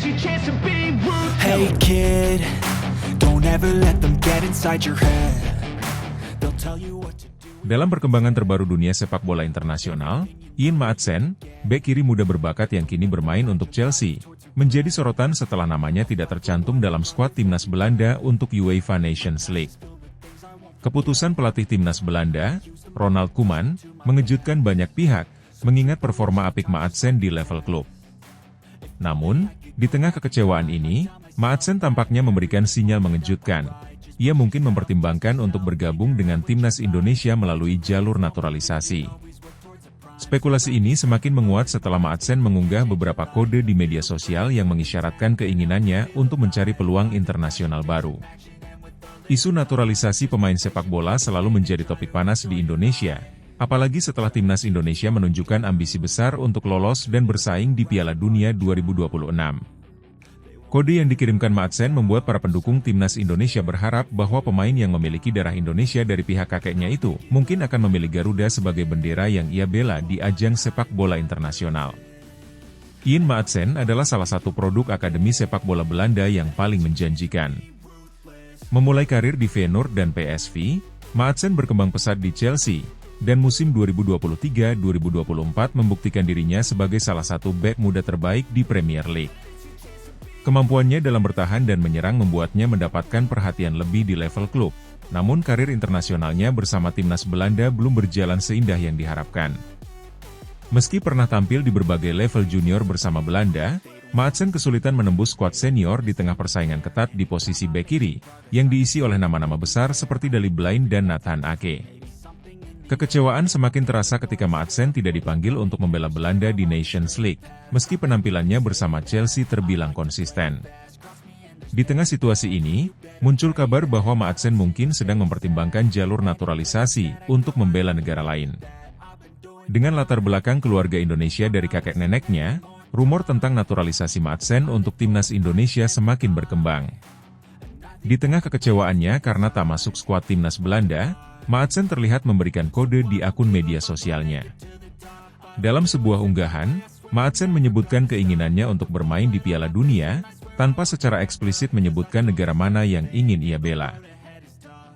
Hey kid, don't ever let them get inside your head. They'll tell you what to do. Dalam perkembangan terbaru dunia sepak bola internasional, Ian Maatsen, bek kiri muda berbakat yang kini bermain untuk Chelsea, menjadi sorotan setelah namanya tidak tercantum dalam skuad timnas Belanda untuk UEFA Nations League. Keputusan pelatih timnas Belanda, Ronald Koeman, mengejutkan banyak pihak, mengingat performa apik Maatsen di level klub. Namun, di tengah kekecewaan ini, Maatsen tampaknya memberikan sinyal mengejutkan. Ia mungkin mempertimbangkan untuk bergabung dengan timnas Indonesia melalui jalur naturalisasi. Spekulasi ini semakin menguat setelah Maatsen mengunggah beberapa kode di media sosial yang mengisyaratkan keinginannya untuk mencari peluang internasional baru. Isu naturalisasi pemain sepak bola selalu menjadi topik panas di Indonesia, apalagi setelah timnas Indonesia menunjukkan ambisi besar untuk lolos dan bersaing di Piala Dunia 2026. Kode yang dikirimkan Maatsen membuat para pendukung timnas Indonesia berharap bahwa pemain yang memiliki darah Indonesia dari pihak kakeknya itu mungkin akan memilih Garuda sebagai bendera yang ia bela di ajang sepak bola internasional. Ian Maatsen adalah salah satu produk Akademi Sepak Bola Belanda yang paling menjanjikan. Memulai karir di Feyenoord dan PSV, Maatsen berkembang pesat di Chelsea, dan musim 2023-2024 membuktikan dirinya sebagai salah satu bek muda terbaik di Premier League. Kemampuannya dalam bertahan dan menyerang membuatnya mendapatkan perhatian lebih di level klub, namun karir internasionalnya bersama timnas Belanda belum berjalan seindah yang diharapkan. Meski pernah tampil di berbagai level junior bersama Belanda, Maatsen kesulitan menembus skuad senior di tengah persaingan ketat di posisi bek kiri, yang diisi oleh nama-nama besar seperti Daley Blind dan Nathan Ake. Kekecewaan semakin terasa ketika Maatsen tidak dipanggil untuk membela Belanda di Nations League, meski penampilannya bersama Chelsea terbilang konsisten. Di tengah situasi ini, muncul kabar bahwa Maatsen mungkin sedang mempertimbangkan jalur naturalisasi untuk membela negara lain. Dengan latar belakang keluarga Indonesia dari kakek neneknya, rumor tentang naturalisasi Maatsen untuk timnas Indonesia semakin berkembang. Di tengah kekecewaannya karena tak masuk skuad timnas Belanda, Maatsen terlihat memberikan kode di akun media sosialnya. Dalam sebuah unggahan, Maatsen menyebutkan keinginannya untuk bermain di Piala Dunia, tanpa secara eksplisit menyebutkan negara mana yang ingin ia bela.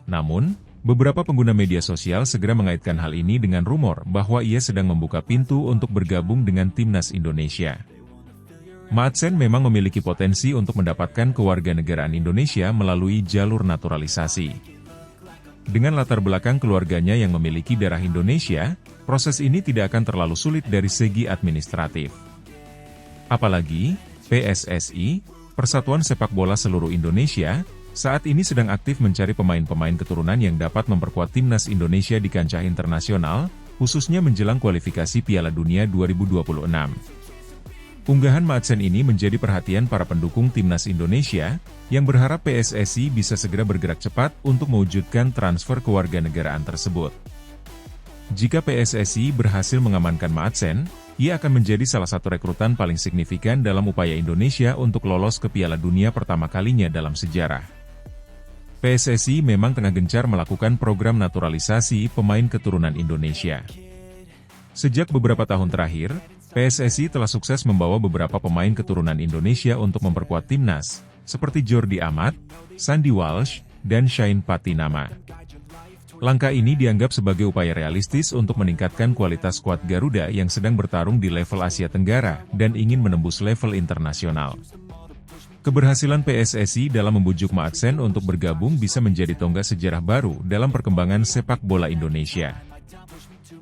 Namun, beberapa pengguna media sosial segera mengaitkan hal ini dengan rumor bahwa ia sedang membuka pintu untuk bergabung dengan timnas Indonesia. Maatsen memang memiliki potensi untuk mendapatkan kewarganegaraan Indonesia melalui jalur naturalisasi. Dengan latar belakang keluarganya yang memiliki darah Indonesia, proses ini tidak akan terlalu sulit dari segi administratif. Apalagi, PSSI, Persatuan Sepak Bola Seluruh Indonesia, saat ini sedang aktif mencari pemain-pemain keturunan yang dapat memperkuat timnas Indonesia di kancah internasional, khususnya menjelang kualifikasi Piala Dunia 2026. Unggahan Maatsen ini menjadi perhatian para pendukung timnas Indonesia, yang berharap PSSI bisa segera bergerak cepat untuk mewujudkan transfer kewarganegaraan tersebut. Jika PSSI berhasil mengamankan Maatsen, ia akan menjadi salah satu rekrutan paling signifikan dalam upaya Indonesia untuk lolos ke Piala Dunia pertama kalinya dalam sejarah. PSSI memang tengah gencar melakukan program naturalisasi pemain keturunan Indonesia. Sejak beberapa tahun terakhir, PSSI telah sukses membawa beberapa pemain keturunan Indonesia untuk memperkuat timnas, seperti Jordi Amat, Sandy Walsh, dan Shane Patinama. Langkah ini dianggap sebagai upaya realistis untuk meningkatkan kualitas skuad Garuda yang sedang bertarung di level Asia Tenggara dan ingin menembus level internasional. Keberhasilan PSSI dalam membujuk Maatsen untuk bergabung bisa menjadi tonggak sejarah baru dalam perkembangan sepak bola Indonesia.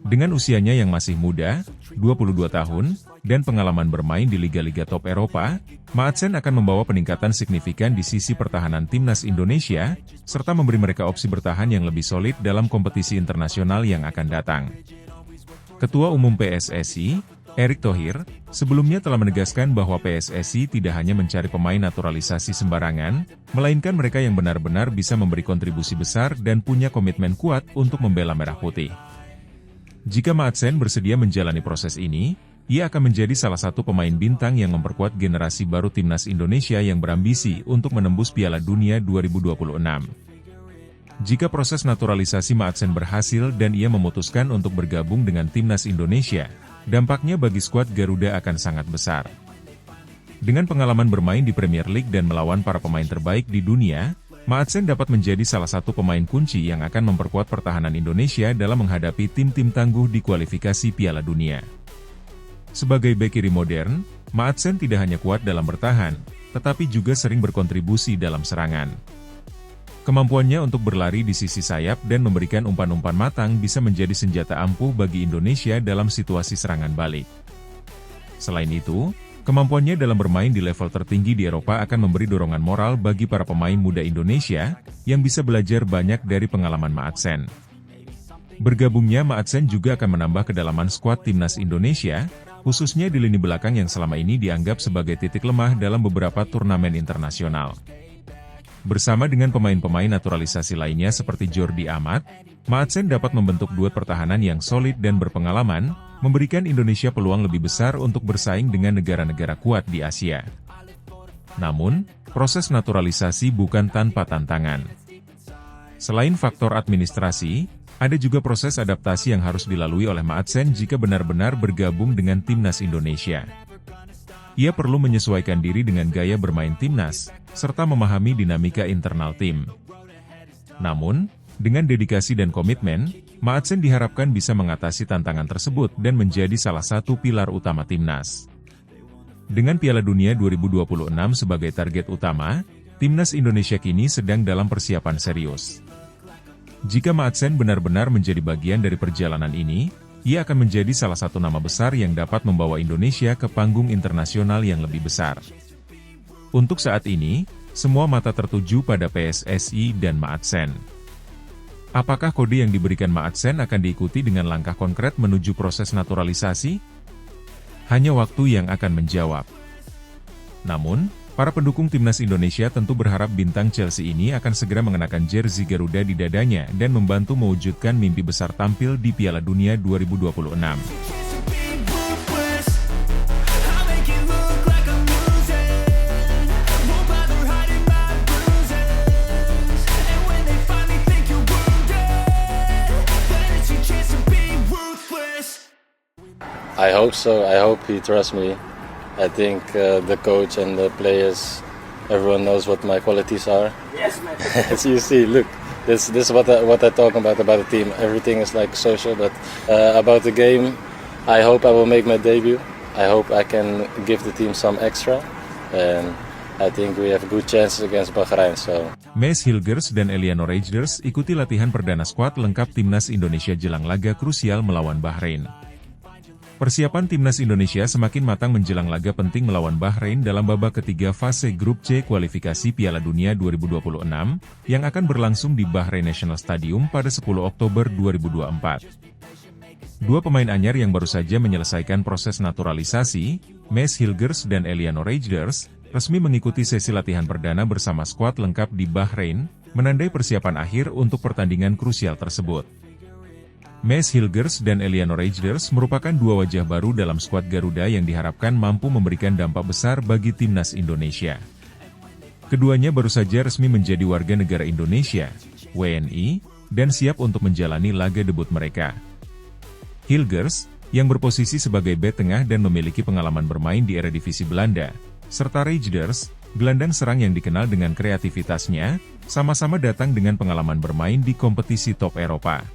Dengan usianya yang masih muda, 22 tahun, dan pengalaman bermain di liga-liga top Eropa, Maatsen akan membawa peningkatan signifikan di sisi pertahanan timnas Indonesia, serta memberi mereka opsi bertahan yang lebih solid dalam kompetisi internasional yang akan datang. Ketua Umum PSSI, Erick Thohir, sebelumnya telah menegaskan bahwa PSSI tidak hanya mencari pemain naturalisasi sembarangan, melainkan mereka yang benar-benar bisa memberi kontribusi besar dan punya komitmen kuat untuk membela Merah Putih. Jika Maatsen bersedia menjalani proses ini, ia akan menjadi salah satu pemain bintang yang memperkuat generasi baru timnas Indonesia yang berambisi untuk menembus Piala Dunia 2026. Jika proses naturalisasi Maatsen berhasil dan ia memutuskan untuk bergabung dengan timnas Indonesia, dampaknya bagi skuad Garuda akan sangat besar. Dengan pengalaman bermain di Premier League dan melawan para pemain terbaik di dunia, Maatsen dapat menjadi salah satu pemain kunci yang akan memperkuat pertahanan Indonesia dalam menghadapi tim-tim tangguh di kualifikasi Piala Dunia. Sebagai bek kiri modern, Maatsen tidak hanya kuat dalam bertahan, tetapi juga sering berkontribusi dalam serangan. Kemampuannya untuk berlari di sisi sayap dan memberikan umpan-umpan matang bisa menjadi senjata ampuh bagi Indonesia dalam situasi serangan balik. Selain itu, kemampuannya dalam bermain di level tertinggi di Eropa akan memberi dorongan moral bagi para pemain muda Indonesia, yang bisa belajar banyak dari pengalaman Maatsen. Bergabungnya Maatsen juga akan menambah kedalaman skuad timnas Indonesia, khususnya di lini belakang yang selama ini dianggap sebagai titik lemah dalam beberapa turnamen internasional. Bersama dengan pemain-pemain naturalisasi lainnya seperti Jordi Amat, Maatsen dapat membentuk duet pertahanan yang solid dan berpengalaman, memberikan Indonesia peluang lebih besar untuk bersaing dengan negara-negara kuat di Asia. Namun, proses naturalisasi bukan tanpa tantangan. Selain faktor administrasi, ada juga proses adaptasi yang harus dilalui oleh Maatsen jika benar-benar bergabung dengan timnas Indonesia. Ia perlu menyesuaikan diri dengan gaya bermain timnas, serta memahami dinamika internal tim. Namun, dengan dedikasi dan komitmen, Maatsen diharapkan bisa mengatasi tantangan tersebut dan menjadi salah satu pilar utama timnas. Dengan Piala Dunia 2026 sebagai target utama, timnas Indonesia kini sedang dalam persiapan serius. Jika Maatsen benar-benar menjadi bagian dari perjalanan ini, ia akan menjadi salah satu nama besar yang dapat membawa Indonesia ke panggung internasional yang lebih besar. Untuk saat ini, semua mata tertuju pada PSSI dan Maatsen. Apakah kode yang diberikan Maatsen akan diikuti dengan langkah konkret menuju proses naturalisasi? Hanya waktu yang akan menjawab. Namun, para pendukung timnas Indonesia tentu berharap bintang Chelsea ini akan segera mengenakan jersey Garuda di dadanya dan membantu mewujudkan mimpi besar tampil di Piala Dunia 2026. I hope so. I hope he trusts me. I think the coach and the players, everyone knows what my qualities are. Yes, man. As you see, look, this is what I talk about the team. Everything is like social, but about the game, I hope I will make my debut. I hope I can give the team some extra, and I think we have good chances against Bahrain. So. Maes Hilgers dan Eliano Reijers ikuti latihan perdana skuad lengkap timnas Indonesia jelang laga krusial melawan Bahrain. Persiapan timnas Indonesia semakin matang menjelang laga penting melawan Bahrain dalam babak ketiga fase grup C kualifikasi Piala Dunia 2026, yang akan berlangsung di Bahrain National Stadium pada 10 Oktober 2024. Dua pemain anyar yang baru saja menyelesaikan proses naturalisasi, Maes Hilgers dan Eliano Reijers, resmi mengikuti sesi latihan perdana bersama skuad lengkap di Bahrain, menandai persiapan akhir untuk pertandingan krusial tersebut. Maes Hilgers dan Eliano Reijers merupakan dua wajah baru dalam skuad Garuda yang diharapkan mampu memberikan dampak besar bagi timnas Indonesia. Keduanya baru saja resmi menjadi warga negara Indonesia, WNI, dan siap untuk menjalani laga debut mereka. Hilgers, yang berposisi sebagai bek tengah dan memiliki pengalaman bermain di Eredivisie Belanda, serta Reijers, gelandang serang yang dikenal dengan kreativitasnya, sama-sama datang dengan pengalaman bermain di kompetisi top Eropa.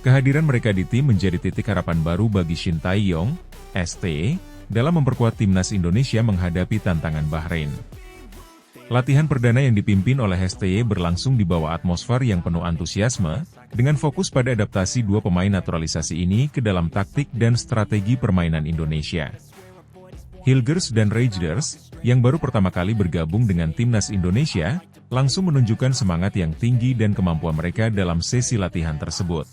Kehadiran mereka di tim menjadi titik harapan baru bagi Shin Tae-yong, ST, dalam memperkuat timnas Indonesia menghadapi tantangan Bahrain. Latihan perdana yang dipimpin oleh STY berlangsung di bawah atmosfer yang penuh antusiasme, dengan fokus pada adaptasi dua pemain naturalisasi ini ke dalam taktik dan strategi permainan Indonesia. Hilgers dan Reijers, yang baru pertama kali bergabung dengan timnas Indonesia, langsung menunjukkan semangat yang tinggi dan kemampuan mereka dalam sesi latihan tersebut.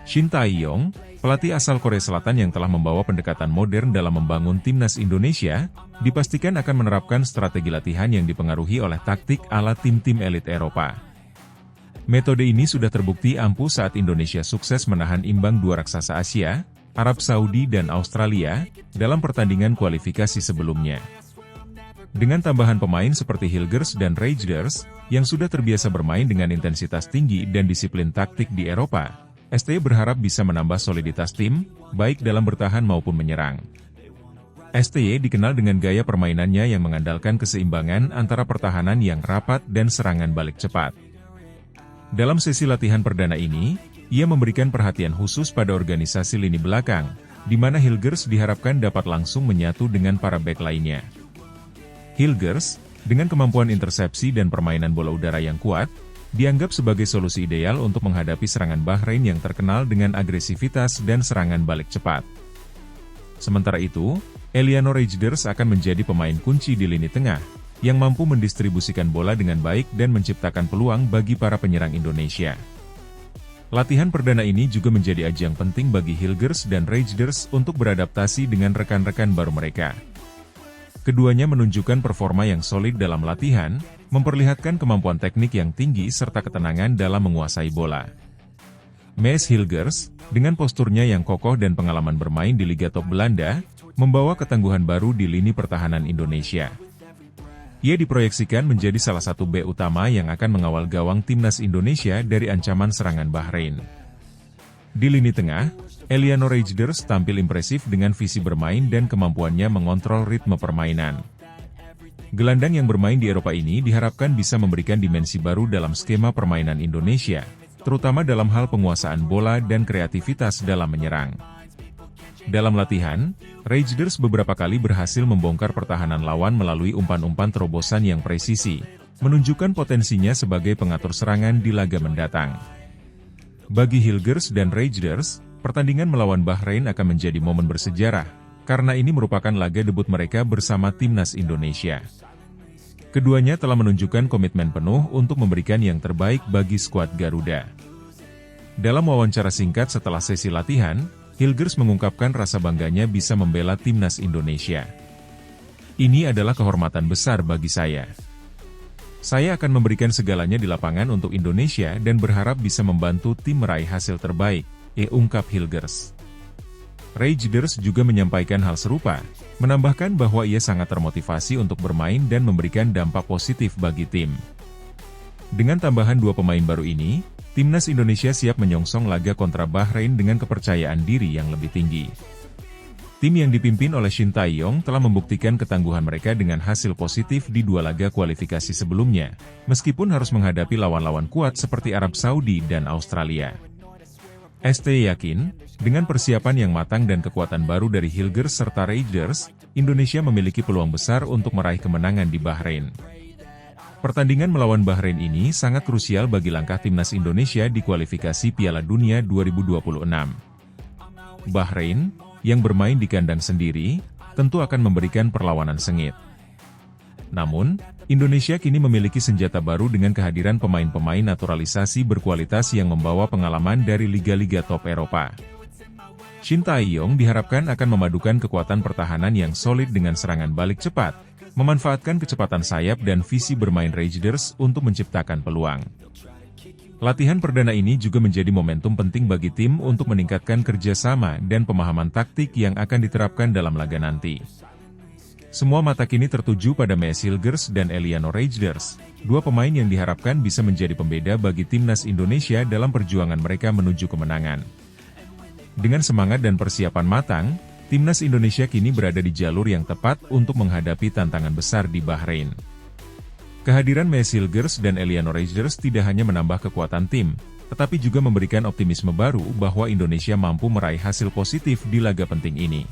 Shin Tae-yong, pelatih asal Korea Selatan yang telah membawa pendekatan modern dalam membangun timnas Indonesia, dipastikan akan menerapkan strategi latihan yang dipengaruhi oleh taktik ala tim-tim elit Eropa. Metode ini sudah terbukti ampuh saat Indonesia sukses menahan imbang dua raksasa Asia, Arab Saudi dan Australia, dalam pertandingan kualifikasi sebelumnya. Dengan tambahan pemain seperti Hilgers dan Reijers, yang sudah terbiasa bermain dengan intensitas tinggi dan disiplin taktik di Eropa, ST berharap bisa menambah soliditas tim, baik dalam bertahan maupun menyerang. STY dikenal dengan gaya permainannya yang mengandalkan keseimbangan antara pertahanan yang rapat dan serangan balik cepat. Dalam sesi latihan perdana ini, ia memberikan perhatian khusus pada organisasi lini belakang, di mana Hilgers diharapkan dapat langsung menyatu dengan para bek lainnya. Hilgers, dengan kemampuan intersepsi dan permainan bola udara yang kuat, dianggap sebagai solusi ideal untuk menghadapi serangan Bahrain yang terkenal dengan agresivitas dan serangan balik cepat. Sementara itu, Eliano Reijnders akan menjadi pemain kunci di lini tengah, yang mampu mendistribusikan bola dengan baik dan menciptakan peluang bagi para penyerang Indonesia. Latihan perdana ini juga menjadi ajang penting bagi Hilgers dan Reijnders untuk beradaptasi dengan rekan-rekan baru mereka. Keduanya menunjukkan performa yang solid dalam latihan, memperlihatkan kemampuan teknik yang tinggi serta ketenangan dalam menguasai bola. Mees Hilgers, dengan posturnya yang kokoh dan pengalaman bermain di Liga Top Belanda, membawa ketangguhan baru di lini pertahanan Indonesia. Ia diproyeksikan menjadi salah satu bek utama yang akan mengawal gawang timnas Indonesia dari ancaman serangan Bahrain. Di lini tengah, Eliano Reijnders tampil impresif dengan visi bermain dan kemampuannya mengontrol ritme permainan. Gelandang yang bermain di Eropa ini diharapkan bisa memberikan dimensi baru dalam skema permainan Indonesia, terutama dalam hal penguasaan bola dan kreativitas dalam menyerang. Dalam latihan, Reijnders beberapa kali berhasil membongkar pertahanan lawan melalui umpan-umpan terobosan yang presisi, menunjukkan potensinya sebagai pengatur serangan di laga mendatang. Bagi Hilgers dan Reijnders, pertandingan melawan Bahrain akan menjadi momen bersejarah, karena ini merupakan laga debut mereka bersama timnas Indonesia. Keduanya telah menunjukkan komitmen penuh untuk memberikan yang terbaik bagi skuad Garuda. Dalam wawancara singkat setelah sesi latihan, Hilgers mengungkapkan rasa bangganya bisa membela timnas Indonesia. Ini adalah kehormatan besar bagi saya. Saya akan memberikan segalanya di lapangan untuk Indonesia dan berharap bisa membantu tim meraih hasil terbaik, ungkap Hilgers. Reijnders juga menyampaikan hal serupa, menambahkan bahwa ia sangat termotivasi untuk bermain dan memberikan dampak positif bagi tim. Dengan tambahan 2 pemain baru ini, timnas Indonesia siap menyongsong laga kontra Bahrain dengan kepercayaan diri yang lebih tinggi. Tim yang dipimpin oleh Shin Tae-yong telah membuktikan ketangguhan mereka dengan hasil positif di 2 laga kualifikasi sebelumnya, meskipun harus menghadapi lawan-lawan kuat seperti Arab Saudi dan Australia. STY yakin, dengan persiapan yang matang dan kekuatan baru dari Hilgers serta Reijnders, Indonesia memiliki peluang besar untuk meraih kemenangan di Bahrain. Pertandingan melawan Bahrain ini sangat krusial bagi langkah timnas Indonesia di kualifikasi Piala Dunia 2026. Bahrain, yang bermain di kandang sendiri, tentu akan memberikan perlawanan sengit. Namun, Indonesia kini memiliki senjata baru dengan kehadiran pemain-pemain naturalisasi berkualitas yang membawa pengalaman dari liga-liga top Eropa. Shin Tae-yong diharapkan akan memadukan kekuatan pertahanan yang solid dengan serangan balik cepat, memanfaatkan kecepatan sayap dan visi bermain Reijnders untuk menciptakan peluang. Latihan perdana ini juga menjadi momentum penting bagi tim untuk meningkatkan kerjasama dan pemahaman taktik yang akan diterapkan dalam laga nanti. Semua mata kini tertuju pada Mees Hilgers dan Eliano Reijnders, 2 pemain yang diharapkan bisa menjadi pembeda bagi timnas Indonesia dalam perjuangan mereka menuju kemenangan. Dengan semangat dan persiapan matang, timnas Indonesia kini berada di jalur yang tepat untuk menghadapi tantangan besar di Bahrain. Kehadiran Mees Hilgers dan Eliano Reijnders tidak hanya menambah kekuatan tim, tetapi juga memberikan optimisme baru bahwa Indonesia mampu meraih hasil positif di laga penting ini.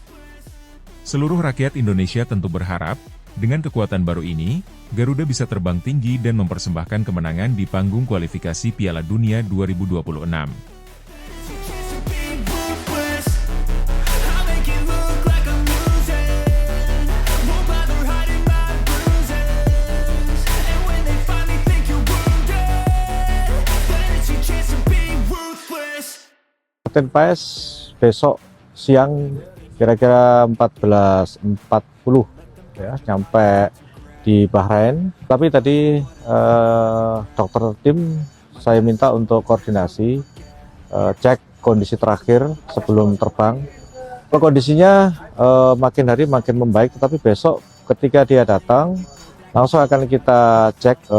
Seluruh rakyat Indonesia tentu berharap, dengan kekuatan baru ini, Garuda bisa terbang tinggi dan mempersembahkan kemenangan di panggung kualifikasi Piala Dunia 2026. Latihan PAS besok siang kira-kira 14.40 ya, nyampe di Bahrain. Tapi tadi dokter tim saya minta untuk koordinasi, cek kondisi terakhir sebelum terbang. Kondisinya makin hari makin membaik, tetapi besok ketika dia datang langsung akan kita cek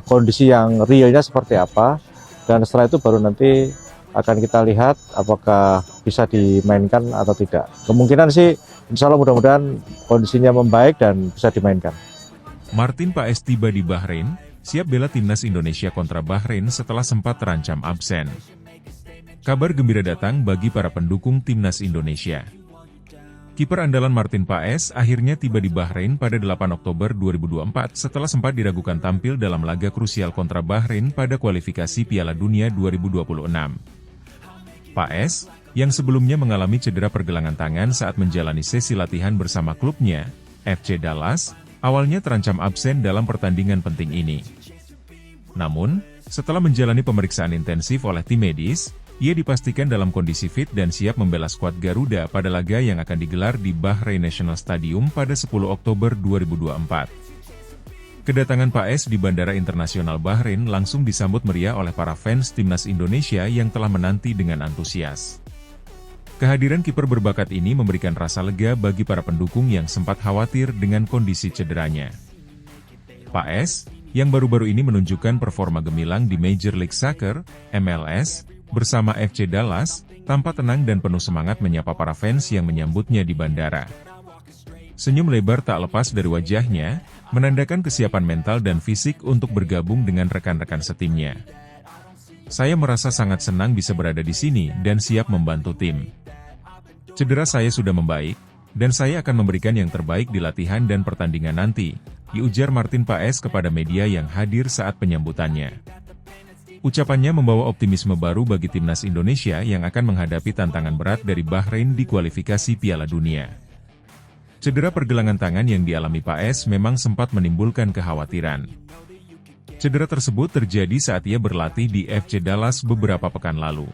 kondisi yang realnya seperti apa, dan setelah itu baru nanti akan kita lihat apakah bisa dimainkan atau tidak. Kemungkinan sih insya Allah mudah-mudahan kondisinya membaik dan bisa dimainkan. Martin Paes tiba di Bahrain, siap bela timnas Indonesia kontra Bahrain setelah sempat terancam absen. Kabar gembira datang bagi para pendukung timnas Indonesia. Kiper andalan Martin Paes akhirnya tiba di Bahrain pada 8 Oktober 2024 setelah sempat diragukan tampil dalam laga krusial kontra Bahrain pada kualifikasi Piala Dunia 2026. Paes, yang sebelumnya mengalami cedera pergelangan tangan saat menjalani sesi latihan bersama klubnya, FC Dallas, awalnya terancam absen dalam pertandingan penting ini. Namun, setelah menjalani pemeriksaan intensif oleh tim medis, ia dipastikan dalam kondisi fit dan siap membela skuad Garuda pada laga yang akan digelar di Bahrain National Stadium pada 10 Oktober 2024. Kedatangan Paes di Bandara Internasional Bahrain langsung disambut meriah oleh para fans timnas Indonesia yang telah menanti dengan antusias. Kehadiran kiper berbakat ini memberikan rasa lega bagi para pendukung yang sempat khawatir dengan kondisi cederanya. Paes, yang baru-baru ini menunjukkan performa gemilang di Major League Soccer, MLS, bersama FC Dallas, tampak tenang dan penuh semangat menyapa para fans yang menyambutnya di bandara. Senyum lebar tak lepas dari wajahnya, menandakan kesiapan mental dan fisik untuk bergabung dengan rekan-rekan setimnya. Saya merasa sangat senang bisa berada di sini dan siap membantu tim. Cedera saya sudah membaik, dan saya akan memberikan yang terbaik di latihan dan pertandingan nanti, diujar Martin Paes kepada media yang hadir saat penyambutannya. Ucapannya membawa optimisme baru bagi timnas Indonesia yang akan menghadapi tantangan berat dari Bahrain di kualifikasi Piala Dunia. Cedera pergelangan tangan yang dialami Paes memang sempat menimbulkan kekhawatiran. Cedera tersebut terjadi saat ia berlatih di FC Dallas beberapa pekan lalu.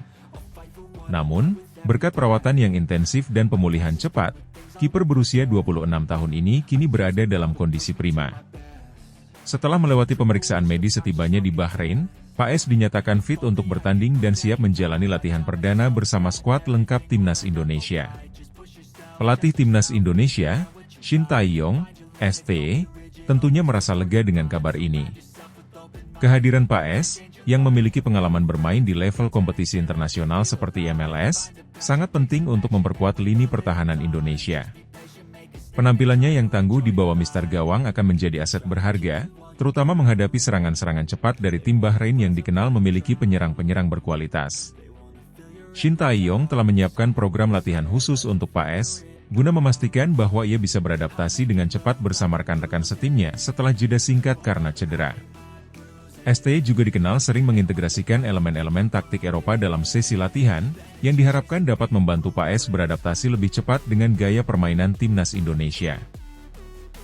Namun, berkat perawatan yang intensif dan pemulihan cepat, kiper berusia 26 tahun ini kini berada dalam kondisi prima. Setelah melewati pemeriksaan medis setibanya di Bahrain, Paes dinyatakan fit untuk bertanding dan siap menjalani latihan perdana bersama skuad lengkap timnas Indonesia. Pelatih timnas Indonesia, Shin Tae-yong, ST, tentunya merasa lega dengan kabar ini. Kehadiran Paes, yang memiliki pengalaman bermain di level kompetisi internasional seperti MLS, sangat penting untuk memperkuat lini pertahanan Indonesia. Penampilannya yang tangguh di bawah Mister Gawang akan menjadi aset berharga, terutama menghadapi serangan-serangan cepat dari tim Bahrain yang dikenal memiliki penyerang-penyerang berkualitas. Shin Tae-yong telah menyiapkan program latihan khusus untuk Paes, guna memastikan bahwa ia bisa beradaptasi dengan cepat bersama rekan-rekan setimnya setelah jeda singkat karena cedera. ST juga dikenal sering mengintegrasikan elemen-elemen taktik Eropa dalam sesi latihan, yang diharapkan dapat membantu Paes beradaptasi lebih cepat dengan gaya permainan timnas Indonesia.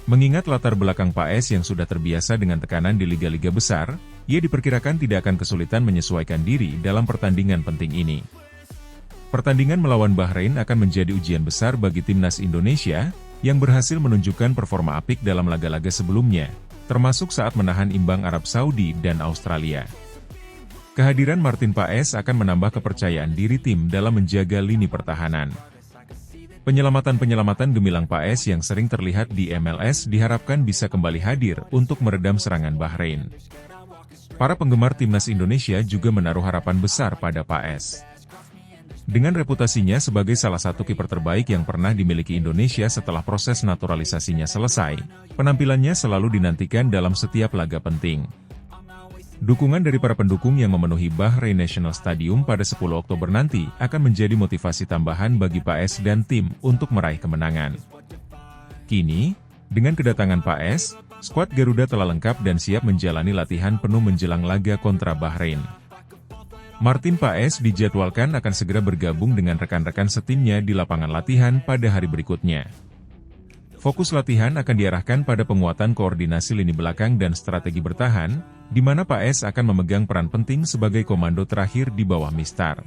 Mengingat latar belakang Paes yang sudah terbiasa dengan tekanan di liga-liga besar, ia diperkirakan tidak akan kesulitan menyesuaikan diri dalam pertandingan penting ini. Pertandingan melawan Bahrain akan menjadi ujian besar bagi timnas Indonesia, yang berhasil menunjukkan performa apik dalam laga-laga sebelumnya, termasuk saat menahan imbang Arab Saudi dan Australia. Kehadiran Martin Paes akan menambah kepercayaan diri tim dalam menjaga lini pertahanan. Penyelamatan-penyelamatan gemilang Paes yang sering terlihat di MLS diharapkan bisa kembali hadir untuk meredam serangan Bahrain. Para penggemar timnas Indonesia juga menaruh harapan besar pada Paes. Dengan reputasinya sebagai salah satu kiper terbaik yang pernah dimiliki Indonesia setelah proses naturalisasinya selesai, penampilannya selalu dinantikan dalam setiap laga penting. Dukungan dari para pendukung yang memenuhi Bahrain National Stadium pada 10 Oktober nanti akan menjadi motivasi tambahan bagi Paes dan tim untuk meraih kemenangan. Kini, dengan kedatangan Paes, skuad Garuda telah lengkap dan siap menjalani latihan penuh menjelang laga kontra Bahrain. Martin Paes dijadwalkan akan segera bergabung dengan rekan-rekan setimnya di lapangan latihan pada hari berikutnya. Fokus latihan akan diarahkan pada penguatan koordinasi lini belakang dan strategi bertahan, di mana Paes akan memegang peran penting sebagai komando terakhir di bawah Mistar.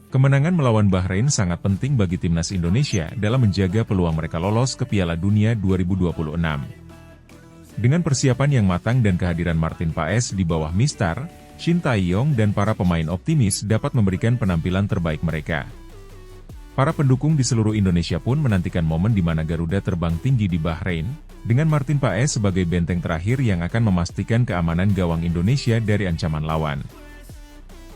Kemenangan melawan Bahrain sangat penting bagi timnas Indonesia dalam menjaga peluang mereka lolos ke Piala Dunia 2026. Dengan persiapan yang matang dan kehadiran Martin Paes di bawah Mistar, Shin Tae-yong dan para pemain optimis dapat memberikan penampilan terbaik mereka. Para pendukung di seluruh Indonesia pun menantikan momen di mana Garuda terbang tinggi di Bahrain, dengan Martin Paes sebagai benteng terakhir yang akan memastikan keamanan gawang Indonesia dari ancaman lawan.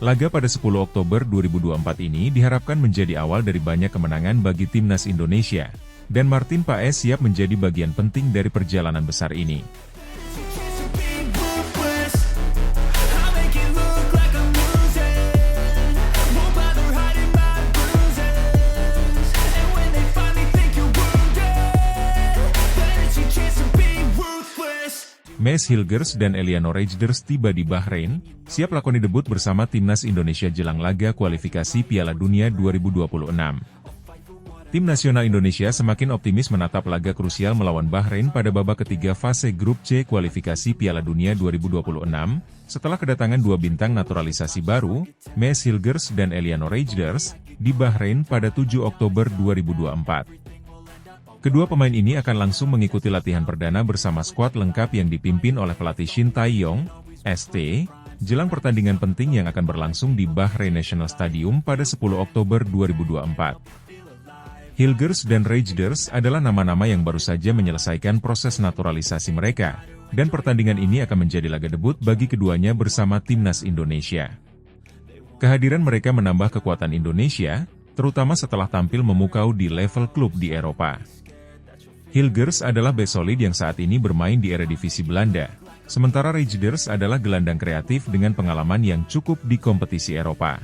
Laga pada 10 Oktober 2024 ini diharapkan menjadi awal dari banyak kemenangan bagi timnas Indonesia, dan Martin Paes siap menjadi bagian penting dari perjalanan besar ini. Maes Hilgers dan Eliano Rejders tiba di Bahrain, siap lakoni debut bersama timnas Indonesia jelang laga kualifikasi Piala Dunia 2026. Tim nasional Indonesia semakin optimis menatap laga krusial melawan Bahrain pada babak ketiga fase grup C kualifikasi Piala Dunia 2026, setelah kedatangan dua bintang naturalisasi baru, Maes Hilgers dan Eliano Rejders, di Bahrain pada 7 Oktober 2024. Kedua pemain ini akan langsung mengikuti latihan perdana bersama skuad lengkap yang dipimpin oleh pelatih Shin Tae-yong, ST, jelang pertandingan penting yang akan berlangsung di Bahrain National Stadium pada 10 Oktober 2024. Hilgers dan Rejders adalah nama-nama yang baru saja menyelesaikan proses naturalisasi mereka, dan pertandingan ini akan menjadi laga debut bagi keduanya bersama timnas Indonesia. Kehadiran mereka menambah kekuatan Indonesia, terutama setelah tampil memukau di level klub di Eropa. Hilgers adalah bek solid yang saat ini bermain di Eredivisie Belanda, sementara Rejders adalah gelandang kreatif dengan pengalaman yang cukup di kompetisi Eropa.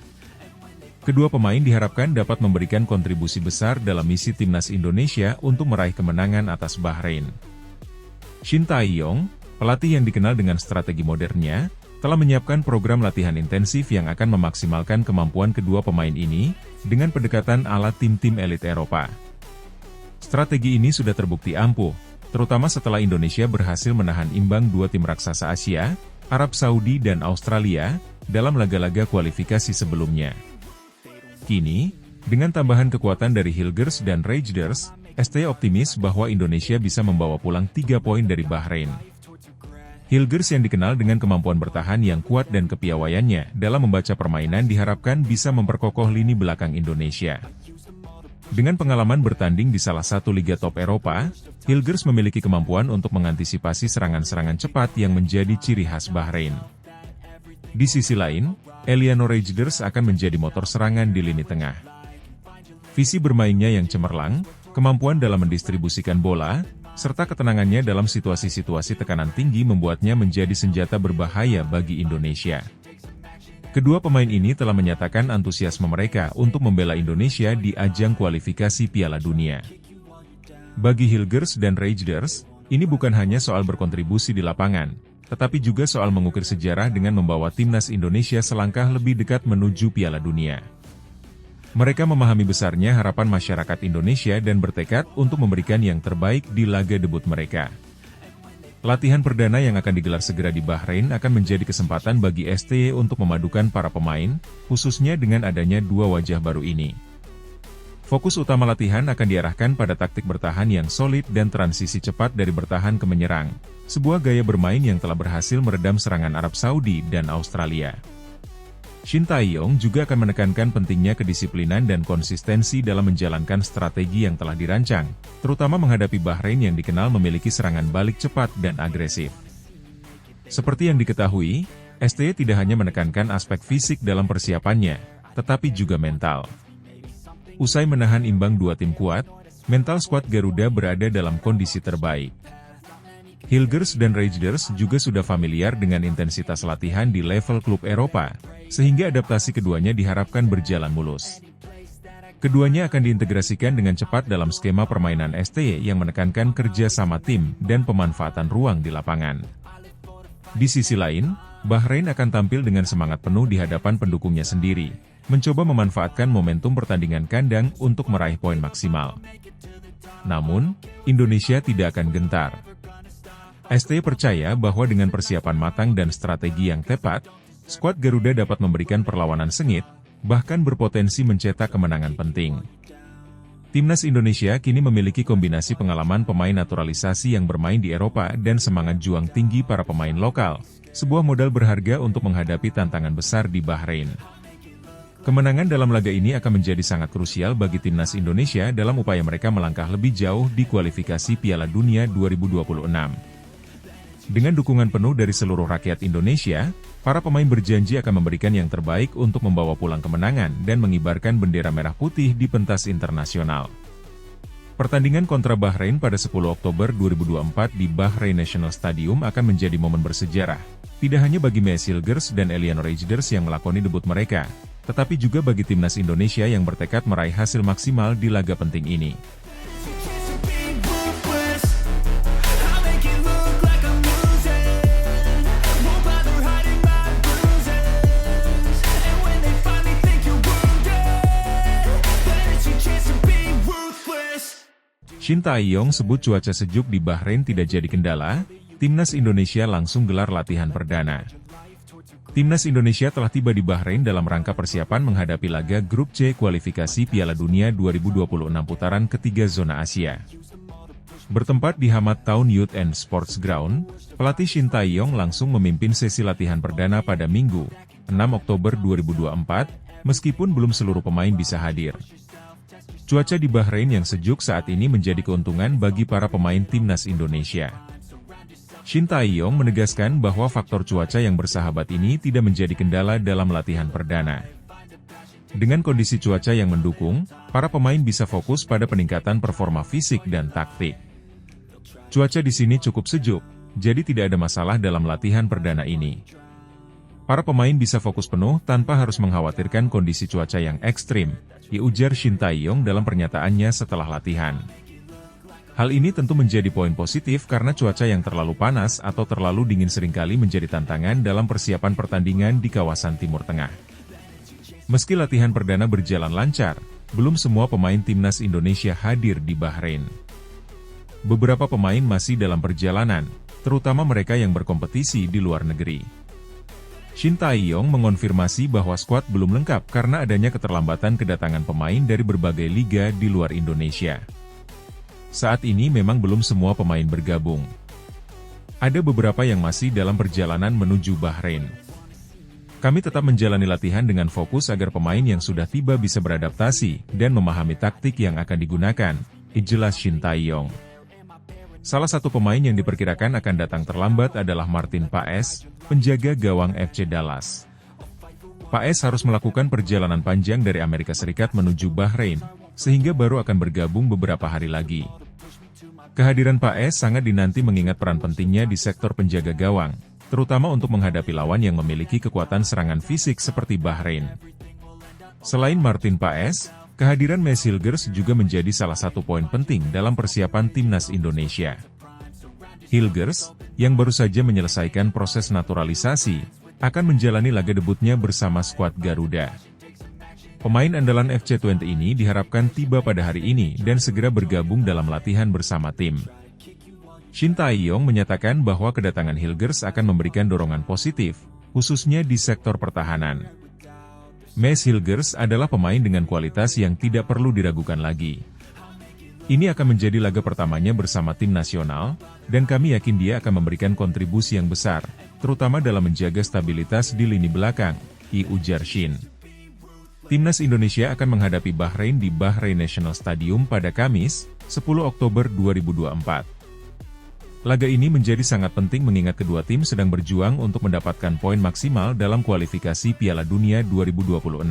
Kedua pemain diharapkan dapat memberikan kontribusi besar dalam misi timnas Indonesia untuk meraih kemenangan atas Bahrain. Shin Tae-yong, pelatih yang dikenal dengan strategi modernnya, telah menyiapkan program latihan intensif yang akan memaksimalkan kemampuan kedua pemain ini, dengan pendekatan ala tim-tim elit Eropa. Strategi ini sudah terbukti ampuh, terutama setelah Indonesia berhasil menahan imbang dua tim raksasa Asia, Arab Saudi dan Australia, dalam laga-laga kualifikasi sebelumnya. Kini, dengan tambahan kekuatan dari Hilgers dan Rejders, ST optimis bahwa Indonesia bisa membawa pulang 3 poin dari Bahrain. Hilgers yang dikenal dengan kemampuan bertahan yang kuat dan kepiawaiannya dalam membaca permainan diharapkan bisa memperkokoh lini belakang Indonesia. Dengan pengalaman bertanding di salah satu liga top Eropa, Hilgers memiliki kemampuan untuk mengantisipasi serangan-serangan cepat yang menjadi ciri khas Bahrain. Di sisi lain, Eliano Rejders akan menjadi motor serangan di lini tengah. Visi bermainnya yang cemerlang, kemampuan dalam mendistribusikan bola, serta ketenangannya dalam situasi-situasi tekanan tinggi membuatnya menjadi senjata berbahaya bagi Indonesia. Kedua pemain ini telah menyatakan antusiasme mereka untuk membela Indonesia di ajang kualifikasi Piala Dunia. Bagi Hilgers dan Rejders, ini bukan hanya soal berkontribusi di lapangan, tetapi juga soal mengukir sejarah dengan membawa timnas Indonesia selangkah lebih dekat menuju Piala Dunia. Mereka memahami besarnya harapan masyarakat Indonesia dan bertekad untuk memberikan yang terbaik di laga debut mereka. Latihan perdana yang akan digelar segera di Bahrain akan menjadi kesempatan bagi ST untuk memadukan para pemain, khususnya dengan adanya dua wajah baru ini. Fokus utama latihan akan diarahkan pada taktik bertahan yang solid dan transisi cepat dari bertahan ke menyerang, sebuah gaya bermain yang telah berhasil meredam serangan Arab Saudi dan Australia. Shin Tae-yong juga akan menekankan pentingnya kedisiplinan dan konsistensi dalam menjalankan strategi yang telah dirancang, terutama menghadapi Bahrain yang dikenal memiliki serangan balik cepat dan agresif. Seperti yang diketahui, ST tidak hanya menekankan aspek fisik dalam persiapannya, tetapi juga mental. Usai menahan imbang dua tim kuat, mental skuad Garuda berada dalam kondisi terbaik. Hilgers dan Rejders juga sudah familiar dengan intensitas latihan di level klub Eropa, sehingga adaptasi keduanya diharapkan berjalan mulus. Keduanya akan diintegrasikan dengan cepat dalam skema permainan ST yang menekankan kerja sama tim dan pemanfaatan ruang di lapangan. Di sisi lain, Bahrain akan tampil dengan semangat penuh di hadapan pendukungnya sendiri, mencoba memanfaatkan momentum pertandingan kandang untuk meraih poin maksimal. Namun, Indonesia tidak akan gentar. ST percaya bahwa dengan persiapan matang dan strategi yang tepat, skuad Garuda dapat memberikan perlawanan sengit, bahkan berpotensi mencetak kemenangan penting. Timnas Indonesia kini memiliki kombinasi pengalaman pemain naturalisasi yang bermain di Eropa dan semangat juang tinggi para pemain lokal, sebuah modal berharga untuk menghadapi tantangan besar di Bahrain. Kemenangan dalam laga ini akan menjadi sangat krusial bagi timnas Indonesia dalam upaya mereka melangkah lebih jauh di kualifikasi Piala Dunia 2026. Dengan dukungan penuh dari seluruh rakyat Indonesia, para pemain berjanji akan memberikan yang terbaik untuk membawa pulang kemenangan dan mengibarkan bendera merah putih di pentas internasional. Pertandingan kontra Bahrain pada 10 Oktober 2024 di Bahrain National Stadium akan menjadi momen bersejarah, tidak hanya bagi Messi Hilgers dan Eliano Rejders yang melakoni debut mereka, tetapi juga bagi timnas Indonesia yang bertekad meraih hasil maksimal di laga penting ini. Shin Tae-yong sebut cuaca sejuk di Bahrain tidak jadi kendala, timnas Indonesia langsung gelar latihan perdana. Timnas Indonesia telah tiba di Bahrain dalam rangka persiapan menghadapi laga Grup C kualifikasi Piala Dunia 2026 putaran ketiga zona Asia. Bertempat di Hamad Town Youth and Sports Ground, pelatih Shin Tae-yong langsung memimpin sesi latihan perdana pada Minggu, 6 Oktober 2024, meskipun belum seluruh pemain bisa hadir. Cuaca di Bahrain yang sejuk saat ini menjadi keuntungan bagi para pemain timnas Indonesia. Shin Tae-yong menegaskan bahwa faktor cuaca yang bersahabat ini tidak menjadi kendala dalam latihan perdana. Dengan kondisi cuaca yang mendukung, para pemain bisa fokus pada peningkatan performa fisik dan taktik. Cuaca di sini cukup sejuk, jadi tidak ada masalah dalam latihan perdana ini. Para pemain bisa fokus penuh tanpa harus mengkhawatirkan kondisi cuaca yang ekstrim, ujar Shin Tae-yong dalam pernyataannya setelah latihan. Hal ini tentu menjadi poin positif karena cuaca yang terlalu panas atau terlalu dingin seringkali menjadi tantangan dalam persiapan pertandingan di kawasan Timur Tengah. Meski latihan perdana berjalan lancar, belum semua pemain timnas Indonesia hadir di Bahrain. Beberapa pemain masih dalam perjalanan, terutama mereka yang berkompetisi di luar negeri. Shin Tae-yong mengonfirmasi bahwa skuad belum lengkap karena adanya keterlambatan kedatangan pemain dari berbagai liga di luar Indonesia. Saat ini memang belum semua pemain bergabung. Ada beberapa yang masih dalam perjalanan menuju Bahrain. Kami tetap menjalani latihan dengan fokus agar pemain yang sudah tiba bisa beradaptasi dan memahami taktik yang akan digunakan, jelas Shin Tae-yong. Salah satu pemain yang diperkirakan akan datang terlambat adalah Martin Paes, penjaga gawang FC Dallas. Paes harus melakukan perjalanan panjang dari Amerika Serikat menuju Bahrain, sehingga baru akan bergabung beberapa hari lagi. Kehadiran Paes sangat dinanti mengingat peran pentingnya di sektor penjaga gawang, terutama untuk menghadapi lawan yang memiliki kekuatan serangan fisik seperti Bahrain. Selain Martin Paes, kehadiran Messi Hilgers juga menjadi salah satu poin penting dalam persiapan timnas Indonesia. Hilgers, yang baru saja menyelesaikan proses naturalisasi, akan menjalani laga debutnya bersama skuad Garuda. Pemain andalan FC20 ini diharapkan tiba pada hari ini dan segera bergabung dalam latihan bersama tim. Shin Tae-yong menyatakan bahwa kedatangan Hilgers akan memberikan dorongan positif, khususnya di sektor pertahanan. Messi Hilgers adalah pemain dengan kualitas yang tidak perlu diragukan lagi. Ini akan menjadi laga pertamanya bersama tim nasional, dan kami yakin dia akan memberikan kontribusi yang besar, terutama dalam menjaga stabilitas di lini belakang, ujar Shin. Timnas Indonesia akan menghadapi Bahrain di Bahrain National Stadium pada Kamis, 10 Oktober 2024. Laga ini menjadi sangat penting mengingat kedua tim sedang berjuang untuk mendapatkan poin maksimal dalam kualifikasi Piala Dunia 2026.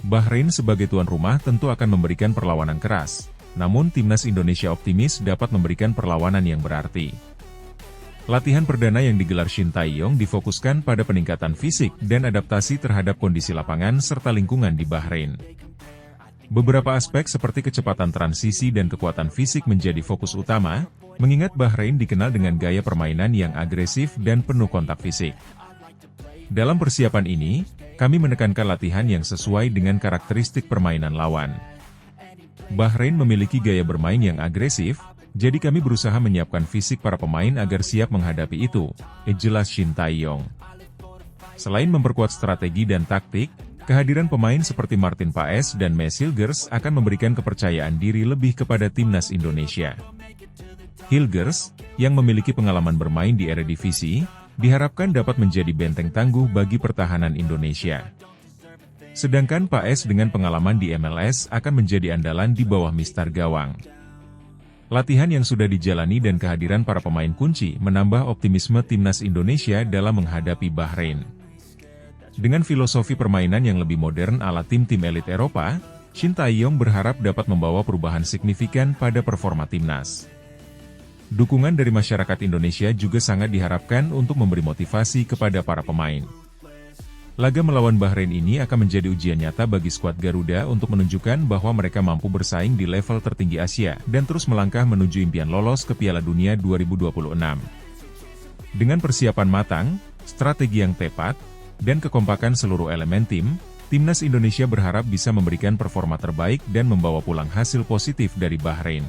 Bahrain sebagai tuan rumah tentu akan memberikan perlawanan keras, namun timnas Indonesia optimis dapat memberikan perlawanan yang berarti. Latihan perdana yang digelar Shin Tae-yong difokuskan pada peningkatan fisik dan adaptasi terhadap kondisi lapangan serta lingkungan di Bahrain. Beberapa aspek seperti kecepatan transisi dan kekuatan fisik menjadi fokus utama, mengingat Bahrain dikenal dengan gaya permainan yang agresif dan penuh kontak fisik. Dalam persiapan ini, kami menekankan latihan yang sesuai dengan karakteristik permainan lawan. Bahrain memiliki gaya bermain yang agresif, jadi kami berusaha menyiapkan fisik para pemain agar siap menghadapi itu, jelas Shin Tae-yong. Selain memperkuat strategi dan taktik, kehadiran pemain seperti Martin Paes dan Messi Hilgers akan memberikan kepercayaan diri lebih kepada timnas Indonesia. Hilgers, yang memiliki pengalaman bermain di Eredivisie, diharapkan dapat menjadi benteng tangguh bagi pertahanan Indonesia. Sedangkan Paes dengan pengalaman di MLS akan menjadi andalan di bawah mistar gawang. Latihan yang sudah dijalani dan kehadiran para pemain kunci menambah optimisme timnas Indonesia dalam menghadapi Bahrain. Dengan filosofi permainan yang lebih modern ala tim-tim elit Eropa, Shin Tae-yong berharap dapat membawa perubahan signifikan pada performa timnas. Dukungan dari masyarakat Indonesia juga sangat diharapkan untuk memberi motivasi kepada para pemain. Laga melawan Bahrain ini akan menjadi ujian nyata bagi skuad Garuda untuk menunjukkan bahwa mereka mampu bersaing di level tertinggi Asia dan terus melangkah menuju impian lolos ke Piala Dunia 2026. Dengan persiapan matang, strategi yang tepat, dan kekompakan seluruh elemen tim, timnas Indonesia berharap bisa memberikan performa terbaik dan membawa pulang hasil positif dari Bahrain.